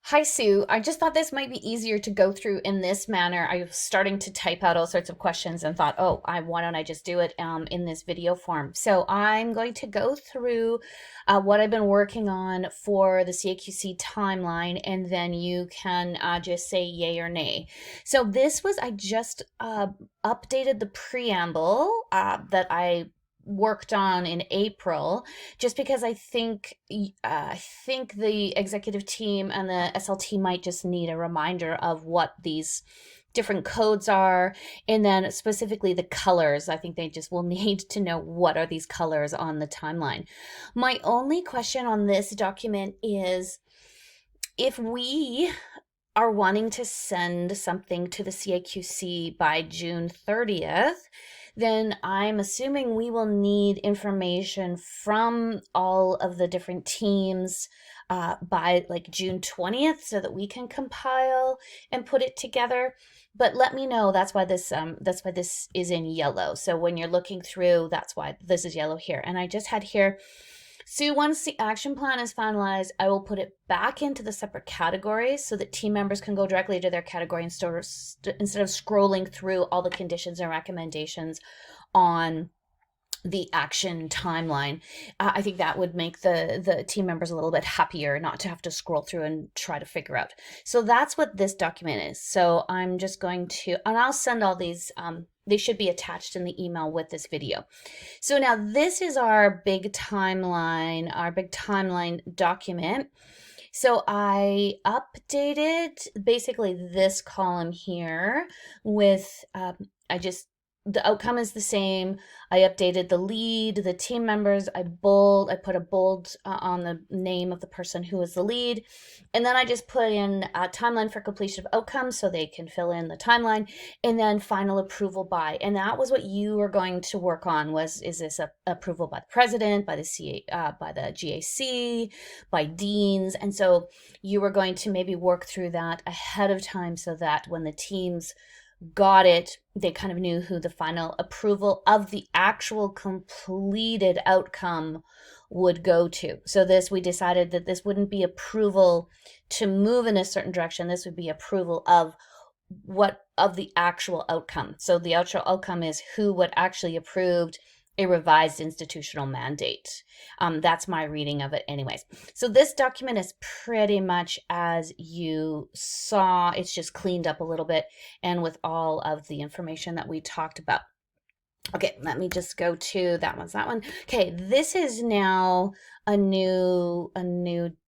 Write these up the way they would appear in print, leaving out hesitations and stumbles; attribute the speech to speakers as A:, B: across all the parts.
A: Hi, Sue. I just thought this might be easier to go through in this manner. I was starting to type out all sorts of questions and thought, oh, why don't I just do it in this video form? So I'm going to go through what I've been working on for the CAQC timeline, and then you can just say yay or nay. So this was, I just updated the preamble that I worked on in April, just because I think the executive team and the SLT might just need a reminder of what these different codes are, and then specifically the colors. I think they just will need to know what are these colors on the timeline. My only question on this document is if we are wanting to send something to the CAQC by June 30th, then I'm assuming we will need information from all of the different teams by like June 20th so that we can compile and put it together. But let me know. That's why this is in yellow. So when you're looking through, that's why this is yellow here. And I just had here, Sue, once the action plan is finalized, I will put it back into the separate categories so that team members can go directly to their category instead of scrolling through all the conditions and recommendations on the action timeline. I think that would make the team members a little bit happier not to have to scroll through and try to figure out. So that's what this document is. So I'm just going to, and I'll send all these, they should be attached in the email with this video. So now this is our big timeline document. So I updated basically this column here with, the outcome is the same. I updated the lead, the team members. I put a bold on the name of the person who is the lead. And then I just put in a timeline for completion of outcomes so they can fill in the timeline, and then final approval by. And that was what you were going to work on is this approval by the president, by the GAC, by deans. And so you were going to maybe work through that ahead of time so that when the teams got it, they kind of knew who the final approval of the actual completed outcome would go to. So we decided that this wouldn't be approval to move in a certain direction. This would be approval of the actual outcome. So the actual outcome is what actually approved a revised institutional mandate. That's my reading of it anyways. So this document is pretty much as you saw. It's just cleaned up a little bit and with all of the information that we talked about. Okay, let me just go to that one. Okay, this is now a new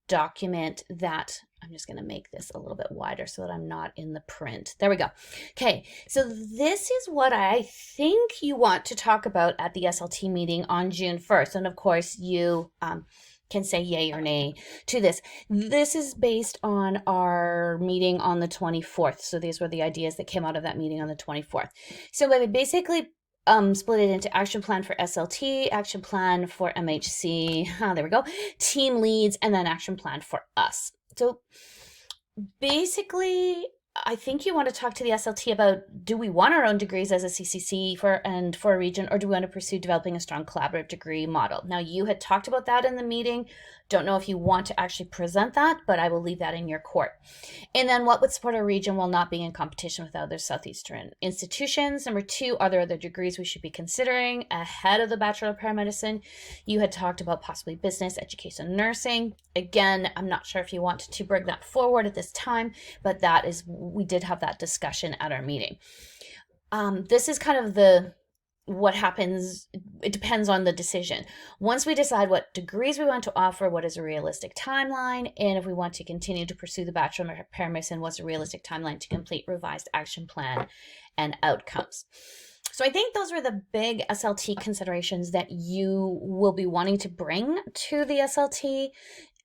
A: document that I'm just going to make this a little bit wider so that I'm not in the print. There we go. Okay, so this is what I think you want to talk about at the SLT meeting on June 1st. And of course, you can say yay or nay to this. This is based on our meeting on the 24th. So these were the ideas that came out of that meeting on the 24th. So we basically split it into action plan for SLT, action plan for MHC, there we go, team leads, and then action plan for us. So basically, I think you want to talk to the SLT about, do we want our own degrees as a CCC for a region, or do we want to pursue developing a strong collaborative degree model? Now, you had talked about that in the meeting. Don't know if you want to actually present that, but I will leave that in your court. And then what would support our region while not being in competition with other Southeastern institutions? Number 2, are there other degrees we should be considering ahead of the Bachelor of Paramedicine? You had talked about possibly business, education, nursing. Again, I'm not sure if you want to bring that forward at this time, but we did have that discussion at our meeting. This is kind of what happens. It depends on the decision. Once we decide what degrees we want to offer, what is a realistic timeline, and if we want to continue to pursue the Bachelor of Paramedicine, what's a realistic timeline to complete revised action plan and outcomes. So I think those were the big SLT considerations that you will be wanting to bring to the SLT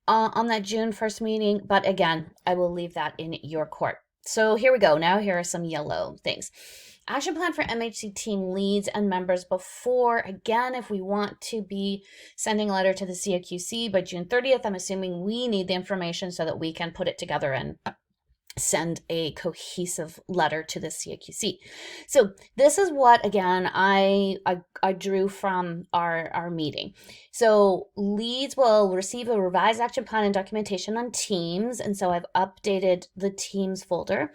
A: on that June 1st meeting. But again, I will leave that in your court. So here we go. Now here are some yellow things. Action plan for MHC team leads and members before. Again, if we want to be sending a letter to the CAQC by June 30th, I'm assuming we need the information so that we can put it together and send a cohesive letter to the CAQC. So this is what, again, I drew from our meeting. So leads will receive a revised action plan and documentation on Teams, and so I've updated the Teams folder.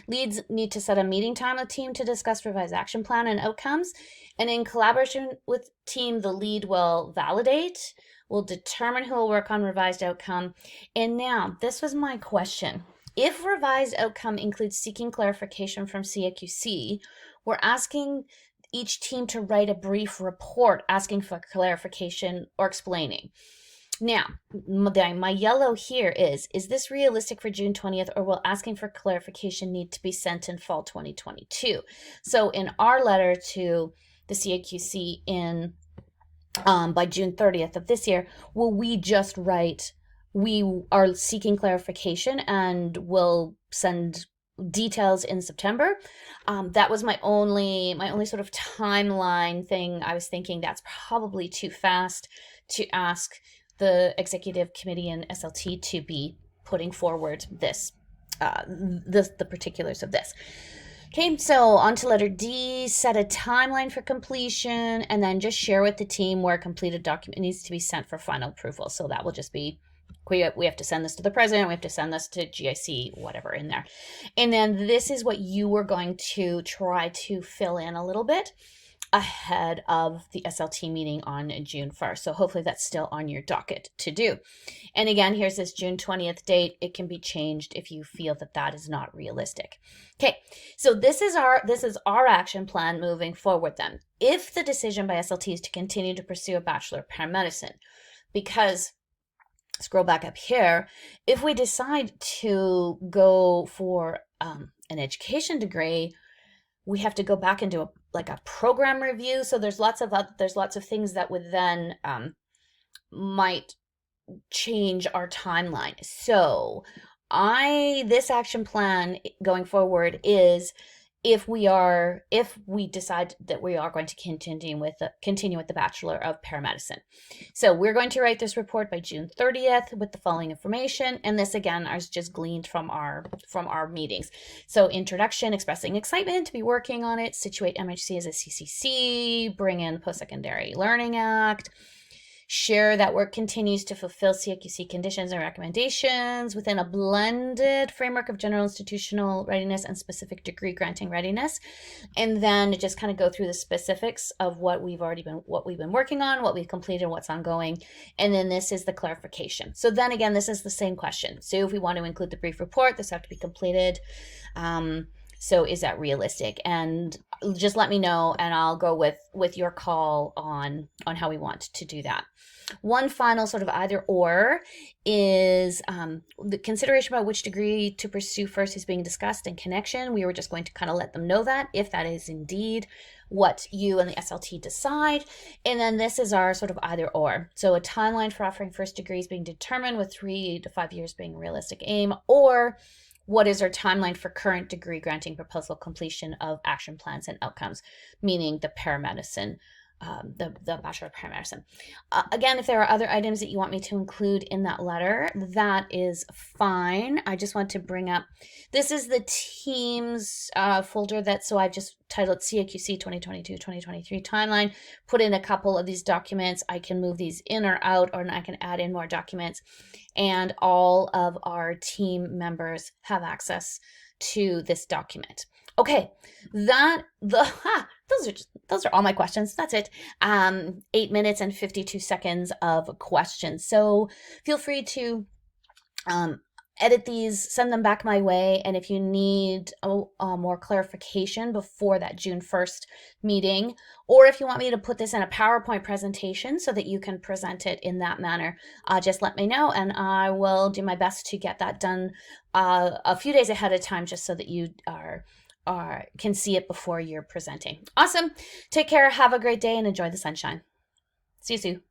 A: Leads need to set a meeting time with team to discuss revised action plan and outcomes. And in collaboration with team, the lead will validate, will determine who will work on revised outcome. And now, this was my question. If revised outcome includes seeking clarification from CAQC, we're asking each team to write a brief report asking for clarification or explaining. Now, my yellow here is this realistic for June 20th, or will asking for clarification need to be sent in fall 2022? So in our letter to the CAQC by June 30th of this year, will we just write, we are seeking clarification and will send details in September? That was my only sort of timeline thing. I was thinking that's probably too fast to ask the executive committee and SLT to be putting forward the particulars of this. Okay, so on to letter D, set a timeline for completion, and then just share with the team where a completed document needs to be sent for final approval. So that will just be, we have to send this to the president, we have to send this to GIC, whatever in there. And then this is what you were going to try to fill in a little bit ahead of the SLT meeting on June 1st. So hopefully that's still on your docket to do. And again, here's this June 20th date. It can be changed if you feel that that is not realistic. Okay, so this is our action plan moving forward then. If the decision by SLT is to continue to pursue a Bachelor of Paramedicine, because scroll back up here, if we decide to go for an education degree, we have to go back and do a program review. So there's lots of things that would then might change our timeline. So this action plan going forward is if we decide that we are going to continue with the Bachelor of Paramedicine. So we're going to write this report by June 30th with the following information, and this again is just gleaned from our meetings. So introduction, expressing excitement to be working on it, situate MHC as a CCC, bring in the Post-Secondary Learning Act, share that work continues to fulfill CAQC conditions and recommendations within a blended framework of general institutional readiness and specific degree granting readiness. And then just kind of go through the specifics of what we've been working on, what we've completed, what's ongoing. And then this is the clarification. So then again, this is the same question. So if we want to include the brief report, this have to be completed. So is that realistic? And just let me know, and I'll go with your call on how we want to do that. One final sort of either or is the consideration about which degree to pursue first is being discussed in connection. We were just going to kind of let them know that if that is indeed what you and the SLT decide. And then this is our sort of either or. So a timeline for offering first degrees being determined with 3 to 5 years being a realistic aim, or what is our timeline for current degree granting proposal completion of action plans and outcomes, meaning the paramedicine, the Bachelor of Paramedicine. Again, if there are other items that you want me to include in that letter, that is fine. I just want to bring up, this is the Teams folder so I've just titled CAQC 2022-2023 timeline, put in a couple of these documents. I can move these in or out, or I can add in more documents, and all of our team members have access to this document. Okay, those are all my questions. That's it. 8 minutes and 52 seconds of questions. So feel free to edit these, send them back my way. And if you need more clarification before that June 1st meeting, or if you want me to put this in a PowerPoint presentation so that you can present it in that manner, just let me know, and I will do my best to get that done a few days ahead of time, just so that you can see it before you're presenting. Awesome. Take care. Have a great day and enjoy the sunshine. See you soon.